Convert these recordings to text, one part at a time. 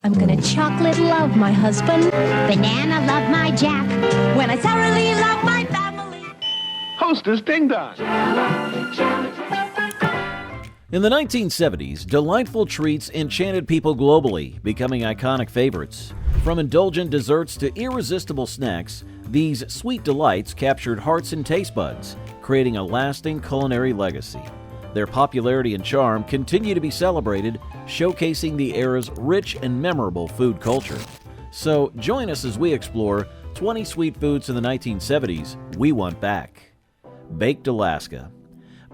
I'm gonna chocolate love my husband, Banana love my Jack, when I thoroughly love my family. Hostess Ding Dong. In the 1970s, delightful treats enchanted people globally, becoming iconic favorites. From indulgent desserts to irresistible snacks, these sweet delights captured hearts and taste buds, creating a lasting culinary legacy. Their popularity and charm continue to be celebrated, showcasing the era's rich and memorable food culture. So join us as we explore 20 sweet foods in the 1970s we want back. Baked Alaska.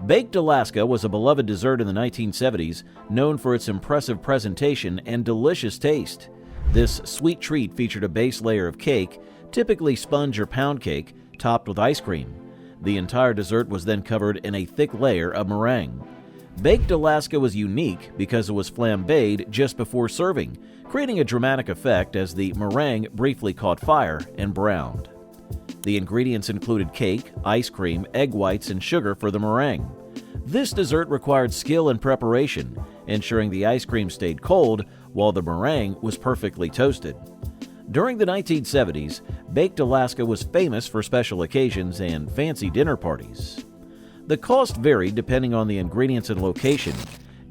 Baked Alaska was a beloved dessert in the 1970s, known for its impressive presentation and delicious taste. This sweet treat featured a base layer of cake, typically sponge or pound cake, topped with ice cream. The entire dessert was then covered in a thick layer of meringue. Baked Alaska was unique because it was flambéed just before serving, creating a dramatic effect as the meringue briefly caught fire and browned. The ingredients included cake, ice cream, egg whites, and sugar for the meringue. This dessert required skill and preparation, ensuring the ice cream stayed cold while the meringue was perfectly toasted. During the 1970s, Baked Alaska was famous for special occasions and fancy dinner parties. The cost varied depending on the ingredients and location.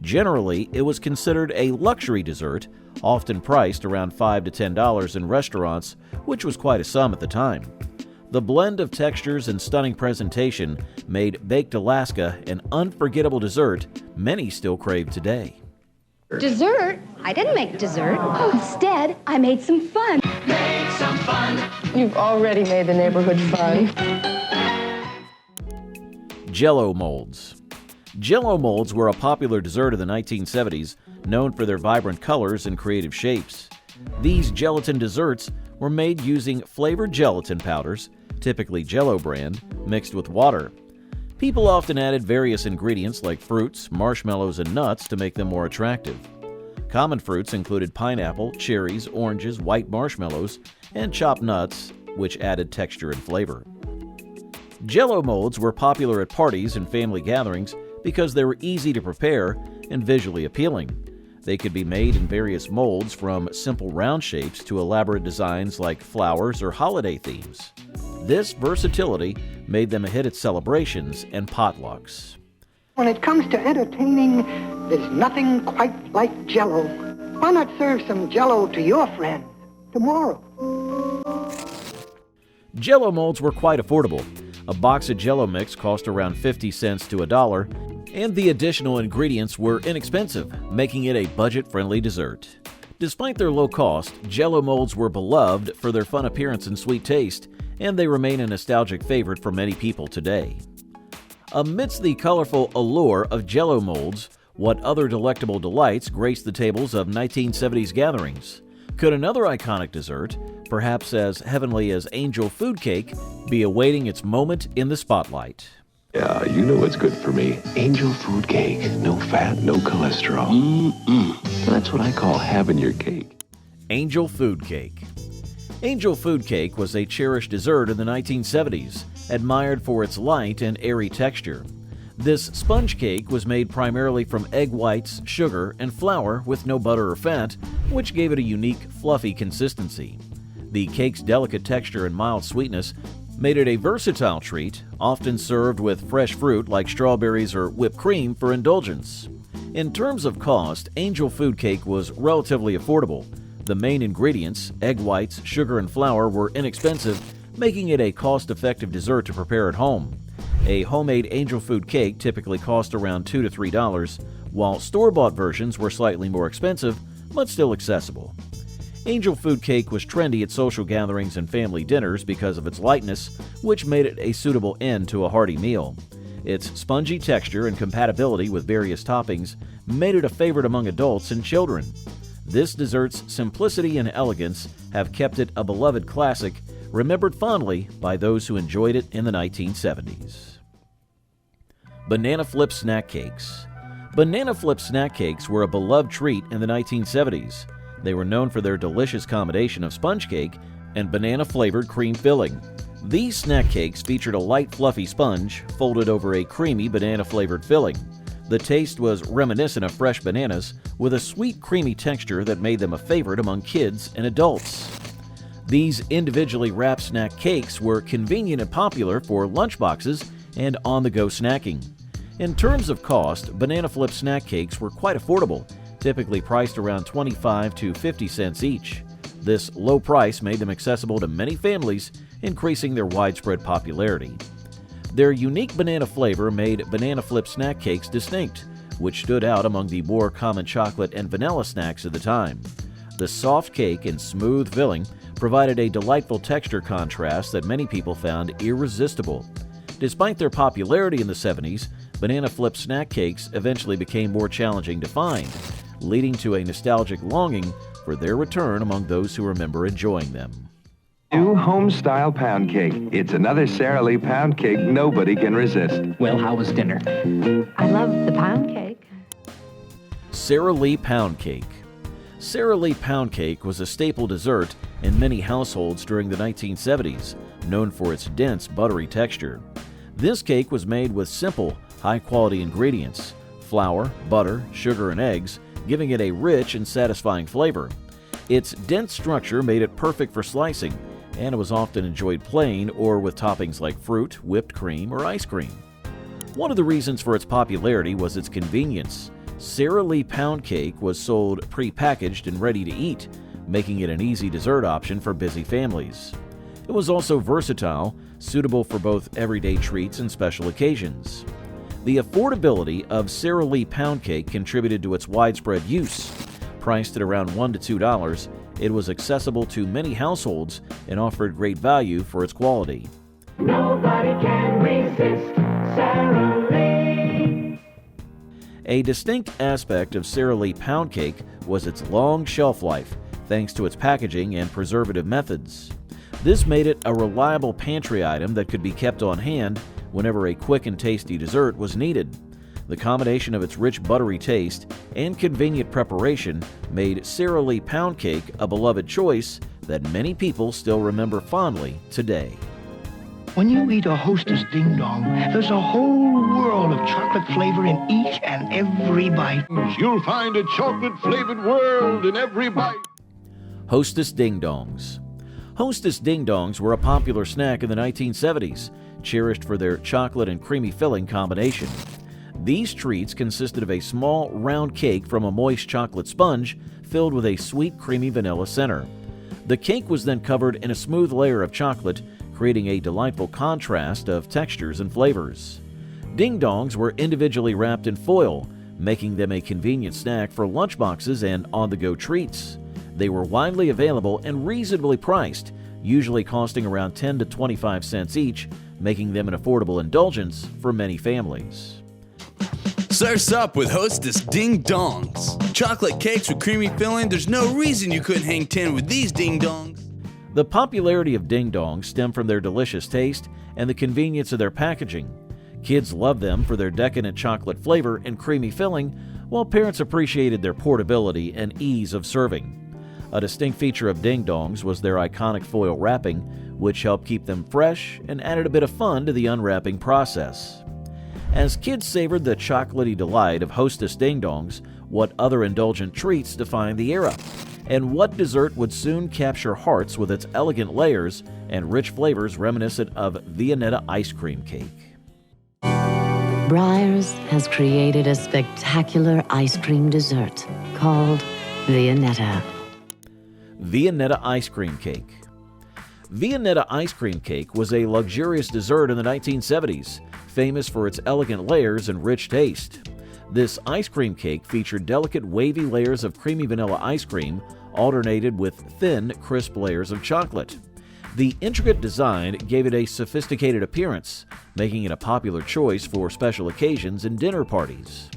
Generally, it was considered a luxury dessert, often priced around $5 to $10 in restaurants, which was quite a sum at the time. The blend of textures and stunning presentation made Baked Alaska an unforgettable dessert many still crave today. Dessert? I didn't make dessert. Oh, instead, I made some fun. You've already made the neighborhood fun. JellO molds. JellO molds were a popular dessert of the 1970s, known for their vibrant colors and creative shapes. These gelatin desserts were made using flavored gelatin powders, typically JellO brand, mixed with water. People often added various ingredients like fruits, marshmallows, and nuts to make them more attractive. Common fruits included pineapple, cherries, oranges, white marshmallows, and chopped nuts, which added texture and flavor. JellO molds were popular at parties and family gatherings because they were easy to prepare and visually appealing. They could be made in various molds, from simple round shapes to elaborate designs like flowers or holiday themes. This versatility made them a hit at celebrations and potlucks. When it comes to entertaining, there's nothing quite like JellO. Why not serve some JellO to your friends tomorrow? JellO molds were quite affordable. A box of JellO mix cost around 50 cents to $1, and the additional ingredients were inexpensive, making it a budget-friendly dessert. Despite their low cost, JellO molds were beloved for their fun appearance and sweet taste, and they remain a nostalgic favorite for many people today. Amidst the colorful allure of JellO molds, what other delectable delights graced the tables of 1970s gatherings? Could another iconic dessert, perhaps as heavenly as angel food cake, be awaiting its moment in the spotlight? Yeah, you know what's good for me. Angel food cake. No fat, no cholesterol. That's what I call having your cake. Angel food cake. Angel food cake was a cherished dessert in the 1970s, admired for its light and airy texture. This sponge cake was made primarily from egg whites, sugar, and flour with no butter or fat, which gave it a unique, fluffy consistency. The cake's delicate texture and mild sweetness made it a versatile treat, often served with fresh fruit like strawberries or whipped cream for indulgence. In terms of cost, Angel food cake was relatively affordable. The main ingredients, egg whites, sugar, and flour, were inexpensive, making it a cost-effective dessert to prepare at home. A homemade Angel food cake typically cost around $2 to $3, while store-bought versions were slightly more expensive, but still accessible. Angel food cake was trendy at social gatherings and family dinners because of its lightness, which made it a suitable end to a hearty meal. Its spongy texture and compatibility with various toppings made it a favorite among adults and children. This dessert's simplicity and elegance have kept it a beloved classic, remembered fondly by those who enjoyed it in the 1970s. Banana Flip Snack Cakes. Banana Flip snack cakes were a beloved treat in the 1970s. They were known for their delicious combination of sponge cake and banana-flavored cream filling. These snack cakes featured a light, fluffy sponge folded over a creamy banana-flavored filling. The taste was reminiscent of fresh bananas, with a sweet, creamy texture that made them a favorite among kids and adults. These individually wrapped snack cakes were convenient and popular for lunchboxes and on-the-go snacking. In terms of cost, banana flip snack cakes were quite affordable, typically priced around 25 to 50 cents each. This low price made them accessible to many families, increasing their widespread popularity. Their unique banana flavor made banana flip snack cakes distinct, which stood out among the more common chocolate and vanilla snacks of the time. The soft cake and smooth filling provided a delightful texture contrast that many people found irresistible. Despite their popularity in the 70s, banana flip snack cakes eventually became more challenging to find, leading to a nostalgic longing for their return among those who remember enjoying them. New home-style pound cake. It's another Sara Lee pound cake nobody can resist. Well, how was dinner? I love the pound cake. Sara Lee Pound Cake. Sara Lee Pound Cake was a staple dessert in many households during the 1970s, known for its dense, buttery texture. This cake was made with simple, high-quality ingredients: flour, butter, sugar, and eggs, giving it a rich and satisfying flavor. Its dense structure made it perfect for slicing, and it was often enjoyed plain or with toppings like fruit, whipped cream, or ice cream. One of the reasons for its popularity was its convenience. Sara Lee Pound Cake was sold pre-packaged and ready to eat, making it an easy dessert option for busy families. It was also versatile, suitable for both everyday treats and special occasions. The affordability of Sara Lee Pound Cake contributed to its widespread use. Priced at around $1 to $2, it was accessible to many households and offered great value for its quality. Nobody can resist Sara Lee. A distinct aspect of Sara Lee Pound Cake was its long shelf life, thanks to its packaging and preservative methods. This made it a reliable pantry item that could be kept on hand whenever a quick and tasty dessert was needed. The combination of its rich buttery taste and convenient preparation made Sara Lee Pound Cake a beloved choice that many people still remember fondly today. When you eat a Hostess Ding Dong, there's a whole world of chocolate flavor in each and every bite. You'll find a chocolate-flavored world in every bite. Hostess Ding Dongs. Hostess Ding Dongs were a popular snack in the 1970s, cherished for their chocolate and creamy filling combination. These treats consisted of a small, round cake from a moist chocolate sponge filled with a sweet, creamy vanilla center. The cake was then covered in a smooth layer of chocolate, creating a delightful contrast of textures and flavors. Ding Dongs were individually wrapped in foil, making them a convenient snack for lunchboxes and on-the-go treats. They were widely available and reasonably priced, usually costing around 10 to 25 cents each, making them an affordable indulgence for many families. Surf's up with Hostess Ding Dongs. Chocolate cakes with creamy filling, there's no reason you couldn't hang 10 with these Ding Dongs. The popularity of Ding Dongs stemmed from their delicious taste and the convenience of their packaging. Kids loved them for their decadent chocolate flavor and creamy filling, while parents appreciated their portability and ease of serving. A distinct feature of Ding Dongs was their iconic foil wrapping, which helped keep them fresh and added a bit of fun to the unwrapping process. As kids savored the chocolatey delight of Hostess Ding Dongs, what other indulgent treats defined the era? And what dessert would soon capture hearts with its elegant layers and rich flavors reminiscent of Vonetta ice cream cake? Breyers has created a spectacular ice cream dessert called Vonetta. Vonetta ice cream cake. Vonetta ice cream cake was a luxurious dessert in the 1970s, famous for its elegant layers and rich taste. This ice cream cake featured delicate wavy layers of creamy vanilla ice cream alternated with thin, crisp layers of chocolate. The intricate design gave it a sophisticated appearance, making it a popular choice for special occasions and dinner parties.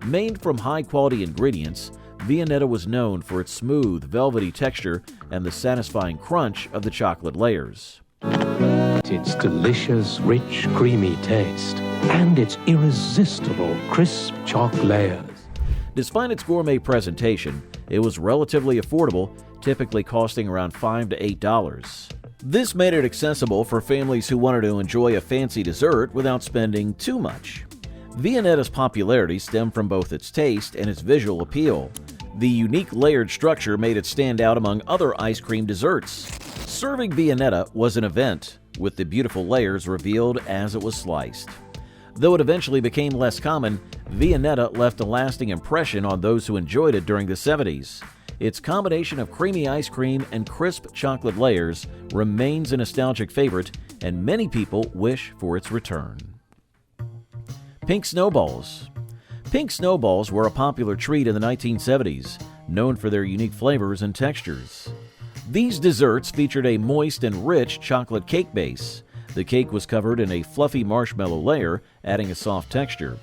Made from high-quality ingredients, Vonetta was known for its smooth, velvety texture and the satisfying crunch of the chocolate layers. Its delicious, rich, creamy taste and its irresistible, crisp chalk layers. Despite its gourmet presentation, it was relatively affordable, typically costing around $5 to $8. This made it accessible for families who wanted to enjoy a fancy dessert without spending too much. Vonetta's popularity stemmed from both its taste and its visual appeal. The unique layered structure made it stand out among other ice cream desserts. Serving Vonetta was an event, with the beautiful layers revealed as it was sliced. Though it eventually became less common, Vonetta left a lasting impression on those who enjoyed it during the 70s. Its combination of creamy ice cream and crisp chocolate layers remains a nostalgic favorite, and many people wish for its return. Pink Snowballs. Pink Snowballs were a popular treat in the 1970s, known for their unique flavors and textures. These desserts featured a moist and rich chocolate cake base. The cake was covered in a fluffy marshmallow layer, adding a soft texture.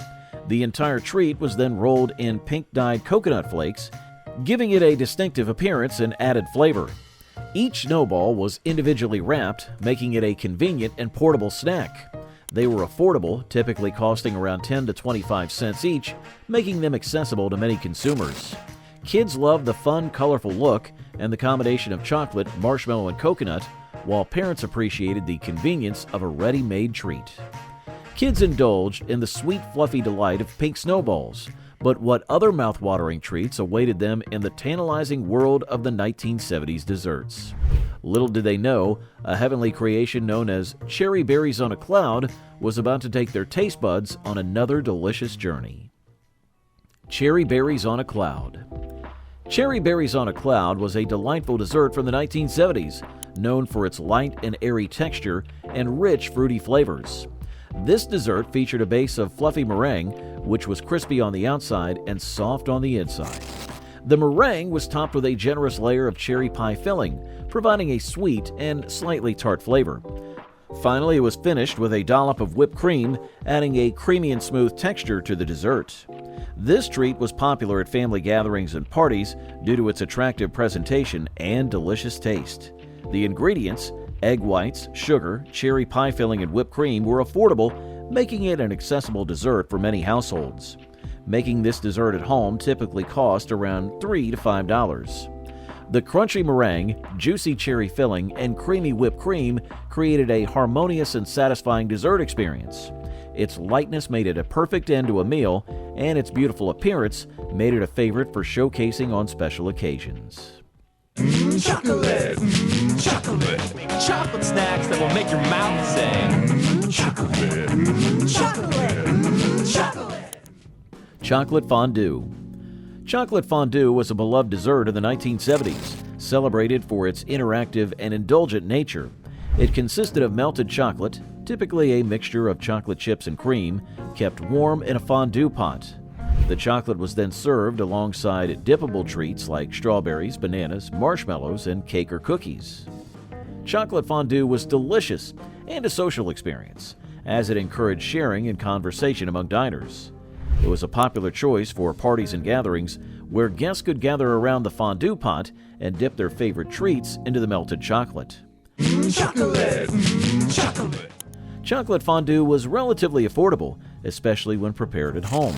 The entire treat was then rolled in pink-dyed coconut flakes, giving it a distinctive appearance and added flavor. Each snowball was individually wrapped, making it a convenient and portable snack. They were affordable, typically costing around 10 to 25 cents each, making them accessible to many consumers. Kids loved the fun, colorful look and the combination of chocolate, marshmallow, and coconut, while parents appreciated the convenience of a ready-made treat. Kids indulged in the sweet, fluffy delight of pink snowballs, but what other mouth-watering treats awaited them in the tantalizing world of the 1970s desserts? Little did they know, a heavenly creation known as cherry berries on a cloud was about to take their taste buds on another delicious journey. Cherry berries on a cloud. Cherry berries on a cloud was a delightful dessert from the 1970s, known for its light and airy texture and rich fruity flavors. This dessert featured a base of fluffy meringue, which was crispy on the outside and soft on the inside. The meringue was topped with a generous layer of cherry pie filling, providing a sweet and slightly tart flavor. Finally, it was finished with a dollop of whipped cream, adding a creamy and smooth texture to the dessert. This treat was popular at family gatherings and parties due to its attractive presentation and delicious taste. The ingredients, egg whites, sugar, cherry pie filling, and whipped cream, were affordable, making it an accessible dessert for many households. Making this dessert at home typically cost around $3 to $5. The crunchy meringue, juicy cherry filling, and creamy whipped cream created a harmonious and satisfying dessert experience. Its lightness made it a perfect end to a meal, and its beautiful appearance made it a favorite for showcasing on special occasions. Chocolate, chocolate, chocolate snacks that will make your mouth say chocolate, chocolate, chocolate. Chocolate fondue. Chocolate fondue was a beloved dessert in the 1970s, celebrated for its interactive and indulgent nature. It consisted of melted chocolate, typically a mixture of chocolate chips and cream, kept warm in a fondue pot. The chocolate was then served alongside dippable treats like strawberries, bananas, marshmallows, and cake or cookies. Chocolate fondue was delicious and a social experience, as it encouraged sharing and conversation among diners. It was a popular choice for parties and gatherings where guests could gather around the fondue pot and dip their favorite treats into the melted chocolate. Chocolate, chocolate. Chocolate fondue was relatively affordable, especially when prepared at home.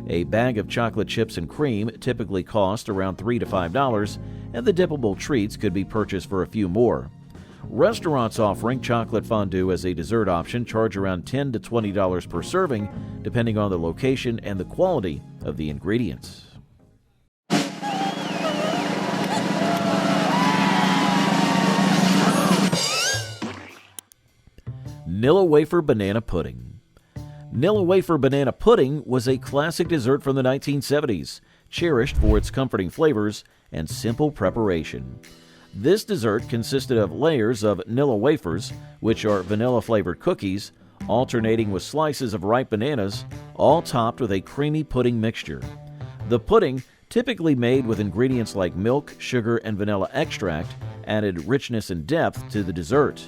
A bag of chocolate chips and cream typically cost around $3 to $5, and the dippable treats could be purchased for a few more. Restaurants offering chocolate fondue as a dessert option charge around $10 to $20 per serving, depending on the location and the quality of the ingredients. Nilla Wafer Banana Pudding. Nilla Wafer Banana Pudding was a classic dessert from the 1970s, cherished for its comforting flavors and simple preparation. This dessert consisted of layers of Nilla wafers, which are vanilla-flavored cookies, alternating with slices of ripe bananas, all topped with a creamy pudding mixture. The pudding, typically made with ingredients like milk, sugar, and vanilla extract, added richness and depth to the dessert.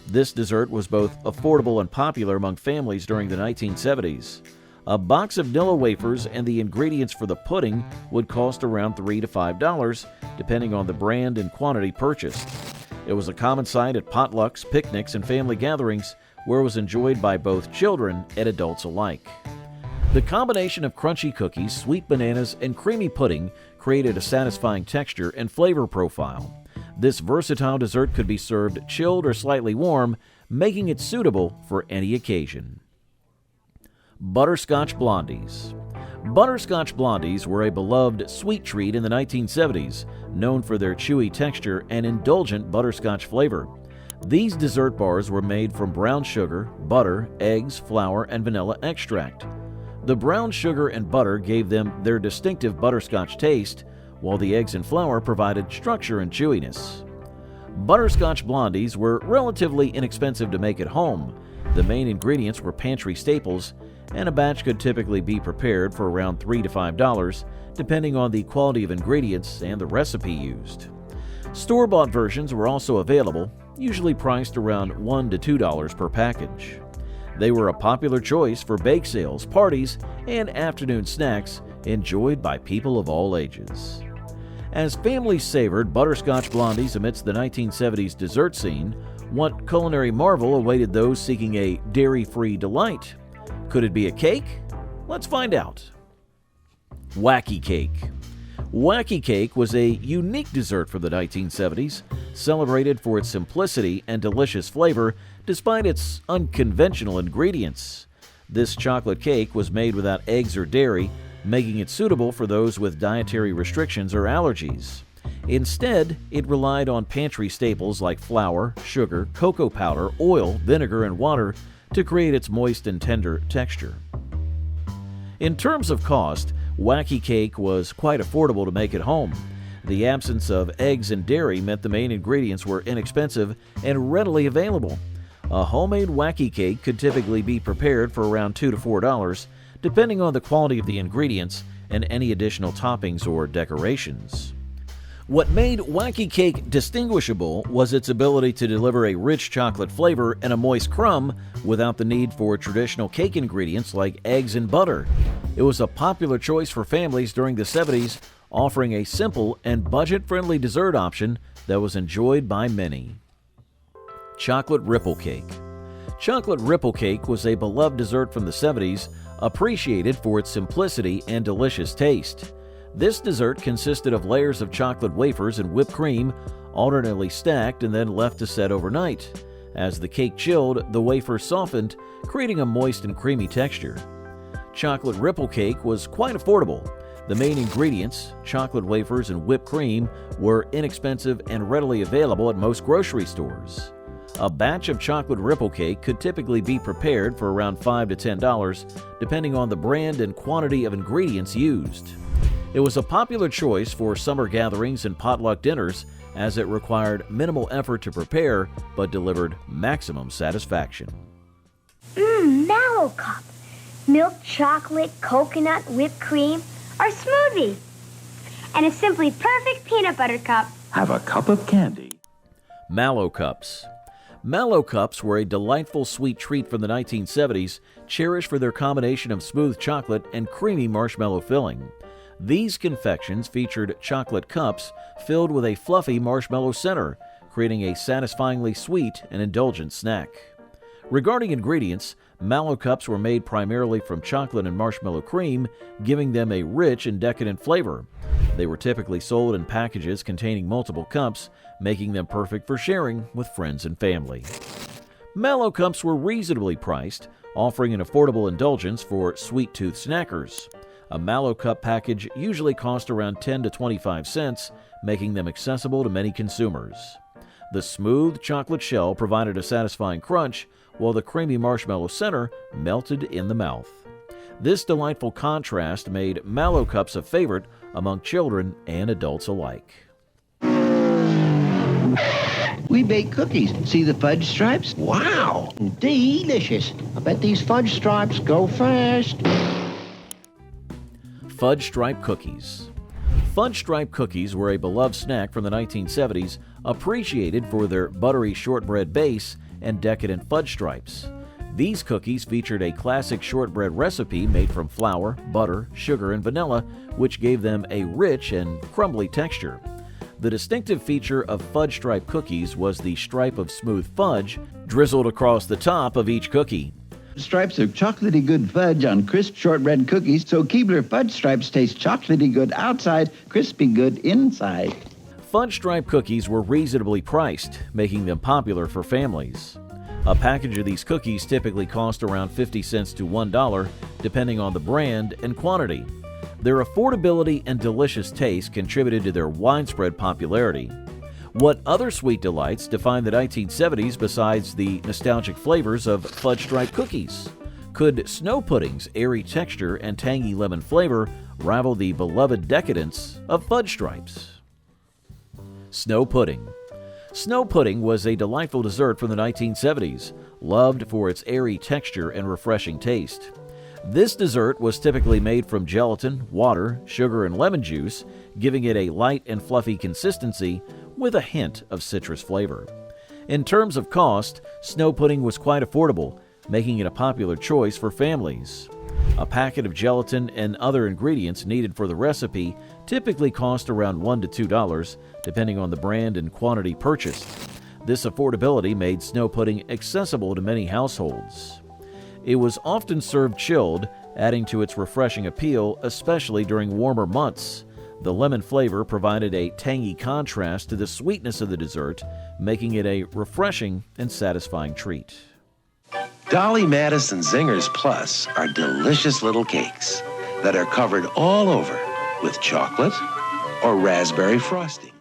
This dessert was both affordable and popular among families during the 1970s. A box of Nilla wafers and the ingredients for the pudding would cost around $3 to $5, depending on the brand and quantity purchased. It was a common sight at potlucks, picnics, and family gatherings, where it was enjoyed by both children and adults alike. The combination of crunchy cookies, sweet bananas, and creamy pudding created a satisfying texture and flavor profile. This versatile dessert could be served chilled or slightly warm, making it suitable for any occasion. Butterscotch Blondies. Butterscotch Blondies were a beloved sweet treat in the 1970s, known for their chewy texture and indulgent butterscotch flavor. These dessert bars were made from brown sugar, butter, eggs, flour, and vanilla extract. The brown sugar and butter gave them their distinctive butterscotch taste, while the eggs and flour provided structure and chewiness. Butterscotch Blondies were relatively inexpensive to make at home. The main ingredients were pantry staples, and a batch could typically be prepared for around $3 to $5, depending on the quality of ingredients and the recipe used. Store-bought versions were also available, usually priced around $1 to $2 per package. They were a popular choice for bake sales, parties, and afternoon snacks enjoyed by people of all ages. As families savored Butterscotch Blondies amidst the 1970s dessert scene, what culinary marvel awaited those seeking a dairy-free delight? Could it be a cake? Let's find out. Wacky Cake. Wacky Cake was a unique dessert from the 1970s, celebrated for its simplicity and delicious flavor despite its unconventional ingredients. This chocolate cake was made without eggs or dairy, making it suitable for those with dietary restrictions or allergies. Instead, it relied on pantry staples like flour, sugar, cocoa powder, oil, vinegar, and water to create its moist and tender texture. In terms of cost, Wacky Cake was quite affordable to make at home. The absence of eggs and dairy meant the main ingredients were inexpensive and readily available. A homemade Wacky Cake could typically be prepared for around $2 to $4, depending on the quality of the ingredients and any additional toppings or decorations. What made Wacky Cake distinguishable was its ability to deliver a rich chocolate flavor and a moist crumb without the need for traditional cake ingredients like eggs and butter. It was a popular choice for families during the 70s, offering a simple and budget-friendly dessert option that was enjoyed by many. Chocolate Ripple Cake. Chocolate Ripple Cake was a beloved dessert from the 70s, appreciated for its simplicity and delicious taste. This dessert consisted of layers of chocolate wafers and whipped cream, alternately stacked and then left to set overnight. As the cake chilled, the wafers softened, creating a moist and creamy texture. Chocolate Ripple Cake was quite affordable. The main ingredients, chocolate wafers and whipped cream, were inexpensive and readily available at most grocery stores. A batch of chocolate Ripple Cake could typically be prepared for around $5 to $10, depending on the brand and quantity of ingredients used. It was a popular choice for summer gatherings and potluck dinners, as it required minimal effort to prepare but delivered maximum satisfaction. Mallow Cup. Milk, chocolate, coconut, whipped cream, or smoothie. And a simply perfect peanut butter cup. Have a cup of candy. Mallow Cups. Mallow Cups were a delightful sweet treat from the 1970s, cherished for their combination of smooth chocolate and creamy marshmallow filling. These confections featured chocolate cups filled with a fluffy marshmallow center, creating a satisfyingly sweet and indulgent snack. Regarding ingredients, Mallow Cups were made primarily from chocolate and marshmallow cream, giving them a rich and decadent flavor. They were typically sold in packages containing multiple cups, making them perfect for sharing with friends and family. Mallow Cups were reasonably priced, offering an affordable indulgence for sweet-tooth snackers. A Mallow Cup package usually cost around 10 to 25 cents, making them accessible to many consumers. The smooth chocolate shell provided a satisfying crunch, while the creamy marshmallow center melted in the mouth. This delightful contrast made Mallow Cups a favorite among children and adults alike. We bake cookies. See the fudge stripes? Wow! Delicious. I bet these fudge stripes go fast. Fudge Stripe Cookies. Fudge Stripe cookies were a beloved snack from the 1970s, appreciated for their buttery shortbread base and decadent fudge stripes. These cookies featured a classic shortbread recipe made from flour, butter, sugar, and vanilla, which gave them a rich and crumbly texture. The distinctive feature of Fudge Stripe cookies was the stripe of smooth fudge drizzled across the top of each cookie. Stripes of chocolatey good fudge on crisp shortbread cookies, so Keebler fudge stripes taste chocolatey good outside, crispy good inside. Fudge Stripe cookies were reasonably priced, making them popular for families. A package of these cookies typically cost around 50 cents to $1, depending on the brand and quantity. Their affordability and delicious taste contributed to their widespread popularity. What other sweet delights defined the 1970s besides the nostalgic flavors of fudge stripe cookies? Could snow pudding's airy texture and tangy lemon flavor rival the beloved decadence of fudge stripes? Snow pudding. Snow pudding was a delightful dessert from the 1970s, loved for its airy texture and refreshing taste. This dessert was typically made from gelatin, water, sugar, and lemon juice, giving it a light and fluffy consistency with a hint of citrus flavor. In terms of cost, snow pudding was quite affordable, making it a popular choice for families. A packet of gelatin and other ingredients needed for the recipe typically cost around $1 to $2, depending on the brand and quantity purchased. This affordability made snow pudding accessible to many households. It was often served chilled, adding to its refreshing appeal, especially during warmer months. The lemon flavor provided a tangy contrast to the sweetness of the dessert, making it a refreshing and satisfying treat. Dolly Madison Zingers Plus are delicious little cakes that are covered all over with chocolate or raspberry frosting.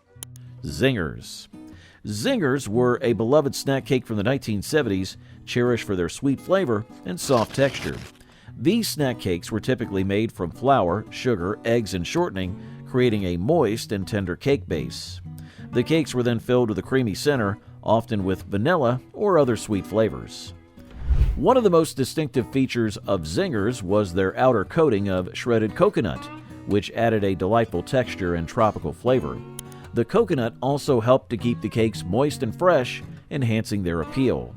Zingers. Zingers were a beloved snack cake from the 1970s, cherished for their sweet flavor and soft texture. These snack cakes were typically made from flour, sugar, eggs, and shortening, creating a moist and tender cake base. The cakes were then filled with a creamy center, often with vanilla or other sweet flavors. One of the most distinctive features of Zingers was their outer coating of shredded coconut, which added a delightful texture and tropical flavor. The coconut also helped to keep the cakes moist and fresh, enhancing their appeal.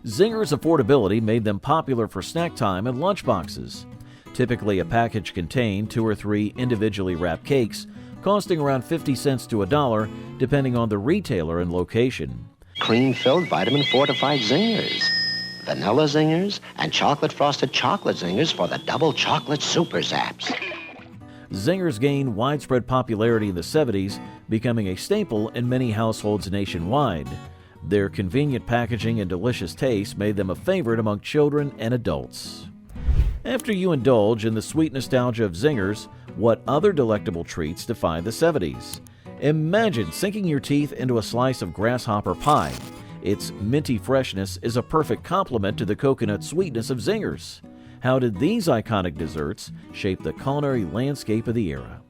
Zingers' affordability made them popular for snack time and lunchboxes. Typically, a package contained 2 or 3 individually wrapped cakes, costing around 50 cents to $1, depending on the retailer and location. Cream-filled vitamin-fortified Zingers, vanilla Zingers, and chocolate-frosted chocolate Zingers for the double chocolate super zaps. Zingers gained widespread popularity in the 70s, becoming a staple in many households nationwide. Their convenient packaging and delicious taste made them a favorite among children and adults. After you indulge in the sweet nostalgia of Zingers, what other delectable treats defined the 70s? Imagine sinking your teeth into a slice of grasshopper pie. Its minty freshness is a perfect complement to the coconut sweetness of Zingers. How did these iconic desserts shape the culinary landscape of the era?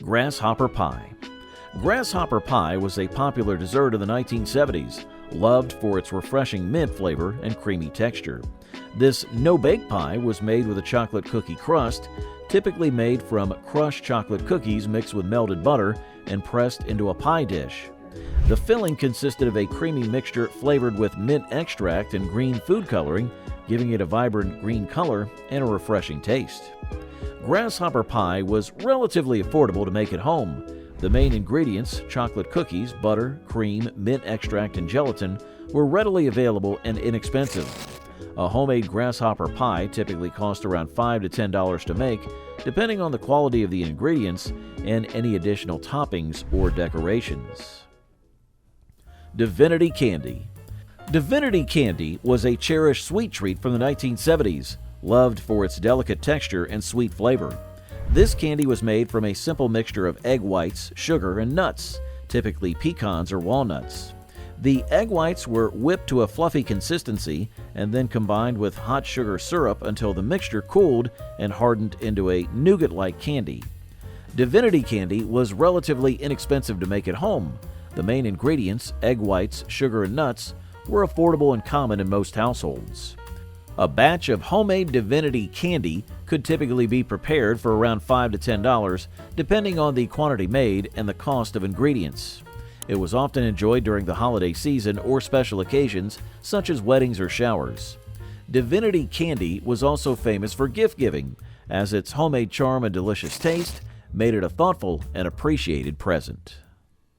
Grasshopper pie. Grasshopper pie was a popular dessert of the 1970s, loved for its refreshing mint flavor and creamy texture. This no-bake pie was made with a chocolate cookie crust, typically made from crushed chocolate cookies mixed with melted butter and pressed into a pie dish. The filling consisted of a creamy mixture flavored with mint extract and green food coloring, giving it a vibrant green color and a refreshing taste. Grasshopper pie was relatively affordable to make at home. The main ingredients, chocolate cookies, butter, cream, mint extract, and gelatin, were readily available and inexpensive. A homemade grasshopper pie typically cost around $5 to $10 to make, depending on the quality of the ingredients and any additional toppings or decorations. Divinity Candy. Divinity Candy was a cherished sweet treat from the 1970s, loved for its delicate texture and sweet flavor. This candy was made from a simple mixture of egg whites, sugar, and nuts, typically pecans or walnuts. The egg whites were whipped to a fluffy consistency and then combined with hot sugar syrup until the mixture cooled and hardened into a nougat-like candy. Divinity Candy was relatively inexpensive to make at home. The main ingredients, egg whites, sugar, and nuts, were affordable and common in most households. A batch of homemade Divinity Candy could typically be prepared for around $5 to $10, depending on the quantity made and the cost of ingredients. It was often enjoyed during the holiday season or special occasions, such as weddings or showers. Divinity Candy was also famous for gift-giving, as its homemade charm and delicious taste made it a thoughtful and appreciated present.